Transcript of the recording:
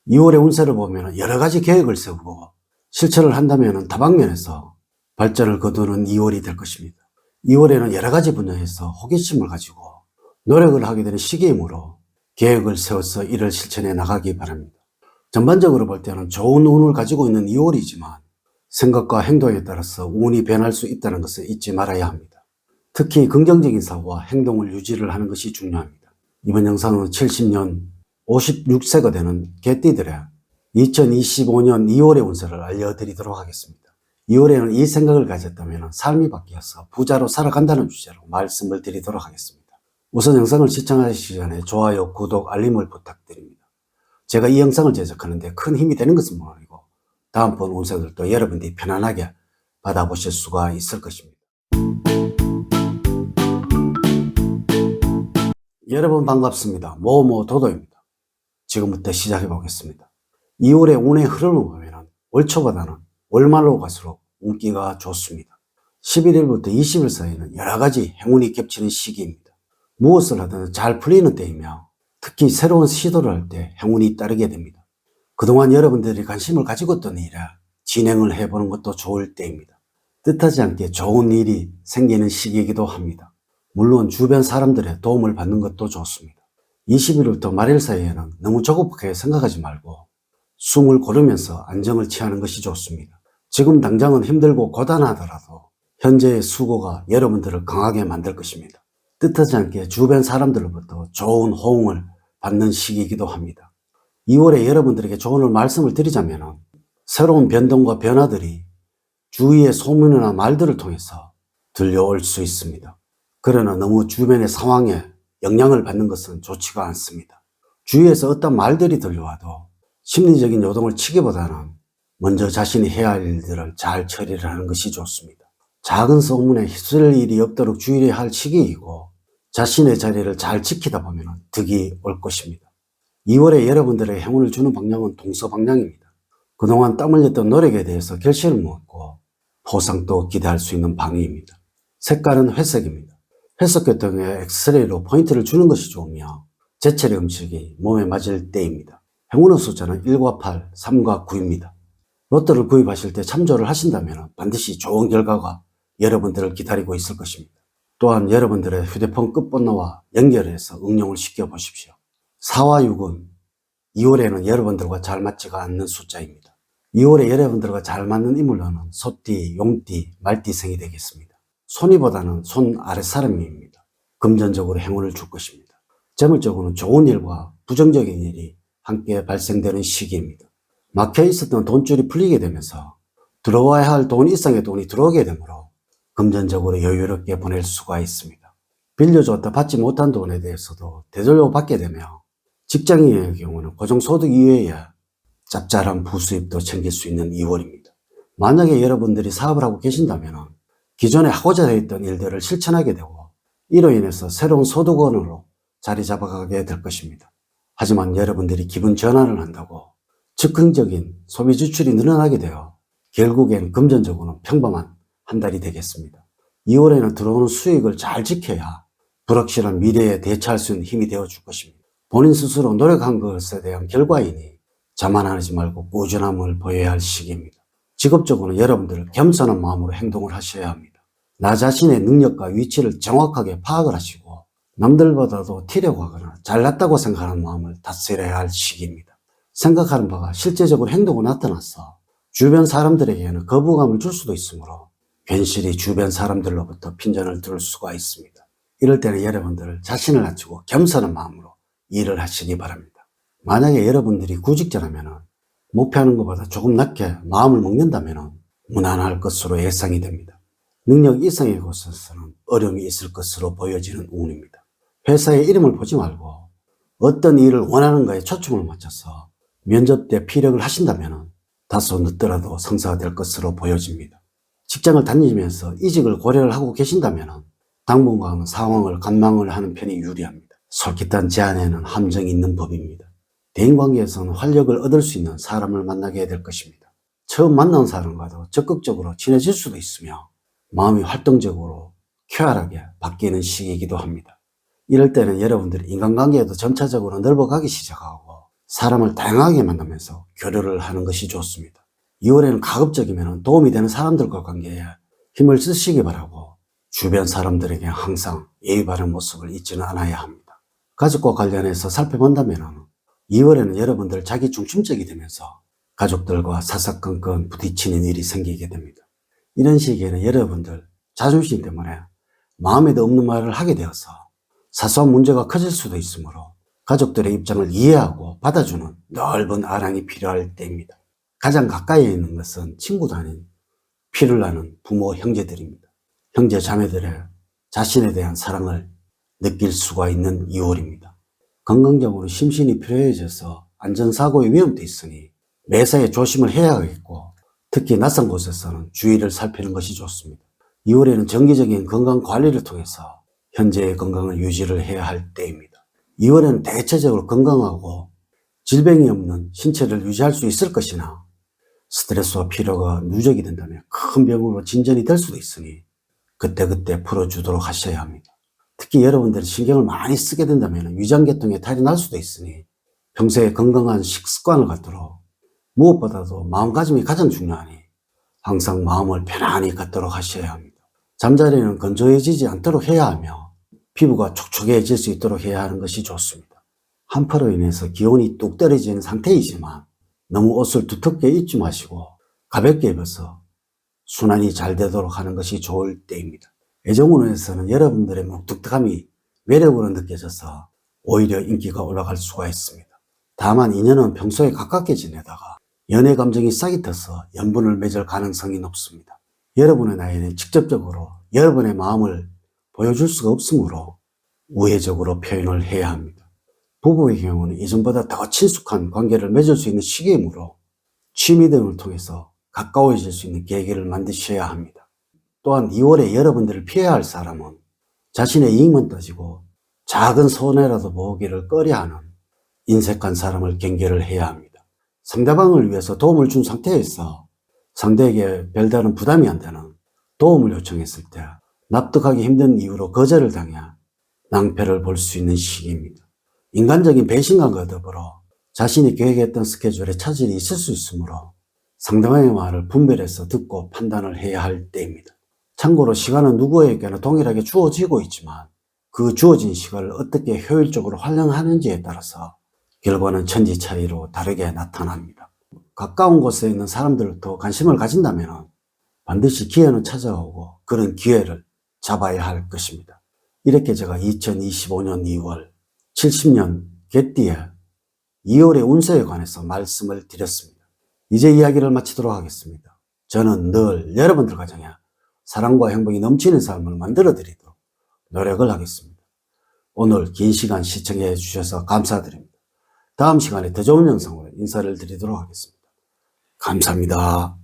2월의 운세를 보면 여러 가지 계획을 세우고 실천을 한다면 다방면에서 발전을 거두는 2월이 될 것입니다. 2월에는 여러 가지 분야에서 호기심을 가지고 노력을 하게 되는 시기이므로 계획을 세워서 이를 실천해 나가기 바랍니다. 전반적으로 볼 때는 좋은 운을 가지고 있는 2월이지만 생각과 행동에 따라서 운이 변할 수 있다는 것을 잊지 말아야 합니다. 특히 긍정적인 사고와 행동을 유지를 하는 것이 중요합니다. 이번 영상은 70년 56세가 되는 개띠들의 2025년 2월의 운세를 알려드리도록 하겠습니다. 2월에는 이 생각을 가졌다면 삶이 바뀌어서 부자로 살아간다는 주제로 말씀을 드리도록 하겠습니다. 우선 영상을 시청하시기 전에 좋아요, 구독, 알림을 부탁드립니다. 제가 이 영상을 제작하는데 큰 힘이 되는 것은 물론이고 다음번 운세들도 여러분들이 편안하게 받아보실 수가 있을 것입니다. 여러분 반갑습니다. 모모도도입니다. 지금부터 시작해 보겠습니다. 2월의 운의 흐름을 보면 월초보다는 월말로 갈수록 운기가 좋습니다. 11일부터 20일 사이는 여러 가지 행운이 겹치는 시기입니다. 무엇을 하든 잘 풀리는 때이며 특히 새로운 시도를 할 때 행운이 따르게 됩니다. 그동안 여러분들이 관심을 가지고 있던 일에 진행을 해보는 것도 좋을 때입니다. 뜻하지 않게 좋은 일이 생기는 시기이기도 합니다. 물론 주변 사람들의 도움을 받는 것도 좋습니다. 20일부터 말일 사이에는 너무 조급하게 생각하지 말고 숨을 고르면서 안정을 취하는 것이 좋습니다. 지금 당장은 힘들고 고단하더라도 현재의 수고가 여러분들을 강하게 만들 것입니다. 뜻하지 않게 주변 사람들로부터 좋은 호응을 받는 시기이기도 합니다. 2월에 여러분들에게 조언을 말씀을 드리자면 새로운 변동과 변화들이 주위의 소문이나 말들을 통해서 들려올 수 있습니다. 그러나 너무 주변의 상황에 영향을 받는 것은 좋지가 않습니다. 주위에서 어떤 말들이 들려와도 심리적인 요동을 치기보다는 먼저 자신이 해야 할 일들을 잘 처리를 하는 것이 좋습니다. 작은 소문에 휩쓸릴 일이 없도록 주의해야 할 시기이고 자신의 자리를 잘 지키다 보면 득이 올 것입니다. 2월에 여러분들의 행운을 주는 방향은 동서방향입니다. 그동안 땀 흘렸던 노력에 대해서 결실을 묻고 보상도 기대할 수 있는 방위입니다. 색깔은 회색입니다. 회색 계통의 엑스레이로 포인트를 주는 것이 좋으며 제철의 음식이 몸에 맞을 때입니다. 행운의 숫자는 1과 8, 3과 9입니다. 로또를 구입하실 때 참조를 하신다면 반드시 좋은 결과가 여러분들을 기다리고 있을 것입니다. 또한 여러분들의 휴대폰 끝번호와 연결해서 응용을 시켜 보십시오. 4와 6은 2월에는 여러분들과 잘 맞지가 않는 숫자입니다. 2월에 여러분들과 잘 맞는 인물로는 소띠, 용띠, 말띠생이 되겠습니다. 손이보다는 손 아랫사람입니다. 금전적으로 행운을 줄 것입니다. 재물적으로는 좋은 일과 부정적인 일이 함께 발생되는 시기입니다. 막혀 있었던 돈줄이 풀리게 되면서 들어와야 할 돈 이상의 돈이 들어오게 되므로 금전적으로 여유롭게 보낼 수가 있습니다. 빌려줬다 받지 못한 돈에 대해서도 되돌려 받게 되며 직장인의 경우는 고정소득 이외에 짭짤한 부수입도 챙길 수 있는 2월입니다. 만약에 여러분들이 사업을 하고 계신다면 기존에 하고자 했던 일들을 실천하게 되고 이로 인해서 새로운 소득원으로 자리 잡아가게 될 것입니다. 하지만 여러분들이 기분 전환을 한다고 즉흥적인 소비 지출이 늘어나게 되어 결국엔 금전적으로는 평범한 한 달이 되겠습니다. 2월에는 들어오는 수익을 잘 지켜야 불확실한 미래에 대처할 수 있는 힘이 되어줄 것입니다. 본인 스스로 노력한 것에 대한 결과이니 자만하지 말고 꾸준함을 보여야 할 시기입니다. 직업적으로는 여러분들 겸손한 마음으로 행동을 하셔야 합니다. 나 자신의 능력과 위치를 정확하게 파악을 하시고 남들보다도 튀려고 하거나 잘났다고 생각하는 마음을 다스려야 할 시기입니다. 생각하는 바가 실제적으로 행동으로 나타나서 주변 사람들에게는 거부감을 줄 수도 있으므로 괜시리 주변 사람들로부터 핀잔을 들을 수가 있습니다. 이럴 때는 여러분들 자신을 낮추고 겸손한 마음으로 일을 하시기 바랍니다. 만약에 여러분들이 구직자라면 목표하는 것보다 조금 낮게 마음을 먹는다면 무난할 것으로 예상이 됩니다. 능력 이상의 곳에서는 어려움이 있을 것으로 보여지는 운입니다. 회사의 이름을 보지 말고 어떤 일을 원하는가에 초점을 맞춰서 면접 때 피력을 하신다면 다소 늦더라도 성사가 될 것으로 보여집니다. 직장을 다니면서 이직을 고려를 하고 계신다면 당분간 상황을 관망을 하는 편이 유리합니다. 솔깃한 제안에는 함정이 있는 법입니다. 대인관계에서는 활력을 얻을 수 있는 사람을 만나게 될 것입니다. 처음 만난 사람과도 적극적으로 친해질 수도 있으며 마음이 활동적으로 쾌활하게 바뀌는 시기이기도 합니다. 이럴 때는 여러분들이 인간관계에도 점차적으로 넓어가기 시작하고 사람을 다양하게 만나면서 교류를 하는 것이 좋습니다. 2월에는 가급적이면 도움이 되는 사람들과 관계에 힘을 쓰시기 바라고 주변 사람들에게 항상 예의 바른 모습을 잊지는 않아야 합니다. 가족과 관련해서 살펴본다면 2월에는 여러분들 자기 중심적이 되면서 가족들과 사사건건 부딪히는 일이 생기게 됩니다. 이런 시기에는 여러분들 자존심 때문에 마음에도 없는 말을 하게 되어서 사소한 문제가 커질 수도 있으므로 가족들의 입장을 이해하고 받아주는 넓은 아랑이 필요할 때입니다. 가장 가까이에 있는 것은 친구도 아닌 피를 나는 부모, 형제들입니다. 형제, 자매들의 자신에 대한 사랑을 느낄 수가 있는 2월입니다. 건강적으로 심신이 필요해져서 안전사고의 위험도 있으니 매사에 조심을 해야겠고 특히 낯선 곳에서는 주의를 살피는 것이 좋습니다. 2월에는 정기적인 건강관리를 통해서 현재의 건강을 유지를 해야 할 때입니다. 2월에는 대체적으로 건강하고 질병이 없는 신체를 유지할 수 있을 것이나 스트레스와 피로가 누적이 된다면 큰 병으로 진전이 될 수도 있으니 그때그때 풀어주도록 하셔야 합니다. 특히 여러분들이 신경을 많이 쓰게 된다면 위장계통에 탈이 날 수도 있으니 평소에 건강한 식습관을 갖도록 무엇보다도 마음가짐이 가장 중요하니 항상 마음을 편안히 갖도록 하셔야 합니다. 잠자리는 건조해지지 않도록 해야 하며 피부가 촉촉해질 수 있도록 해야 하는 것이 좋습니다. 한파로 인해서 기온이 뚝 떨어지는 상태이지만 너무 옷을 두텁게 입지 마시고 가볍게 입어서 순환이 잘 되도록 하는 것이 좋을 때입니다. 애정운에서는 여러분들의 묵뚝뚝함이 매력으로 느껴져서 오히려 인기가 올라갈 수가 있습니다. 다만 인연은 평소에 가깝게 지내다가 연애 감정이 싹이 터서 연분을 맺을 가능성이 높습니다. 여러분의 나이는 직접적으로 여러분의 마음을 보여줄 수가 없으므로 우회적으로 표현을 해야 합니다. 부부의 경우는 이전보다 더 친숙한 관계를 맺을 수 있는 시기이므로 취미 등을 통해서 가까워질 수 있는 계기를 만드셔야 합니다. 또한 2월에 여러분들을 피해야 할 사람은 자신의 이익만 따지고 작은 손해라도 보기를 꺼려하는 인색한 사람을 경계를 해야 합니다. 상대방을 위해서 도움을 준 상태에서 상대에게 별다른 부담이 안 되는 도움을 요청했을 때 납득하기 힘든 이유로 거절을 당해 낭패를 볼 수 있는 시기입니다. 인간적인 배신감과 더불어 자신이 계획했던 스케줄에 차질이 있을 수 있으므로 상대방의 말을 분별해서 듣고 판단을 해야 할 때입니다. 참고로 시간은 누구에게나 동일하게 주어지고 있지만 그 주어진 시간을 어떻게 효율적으로 활용하는지에 따라서 결과는 천지 차이로 다르게 나타납니다. 가까운 곳에 있는 사람들도 관심을 가진다면 반드시 기회는 찾아오고 그런 기회를 잡아야 할 것입니다. 이렇게 제가 2025년 2월 70년 개띠의 2월의 운세에 관해서 말씀을 드렸습니다. 이제 이야기를 마치도록 하겠습니다. 저는 늘 여러분들 가정에 사랑과 행복이 넘치는 삶을 만들어 드리도록 노력을 하겠습니다. 오늘 긴 시간 시청해 주셔서 감사드립니다. 다음 시간에 더 좋은 영상으로 인사를 드리도록 하겠습니다. 감사합니다.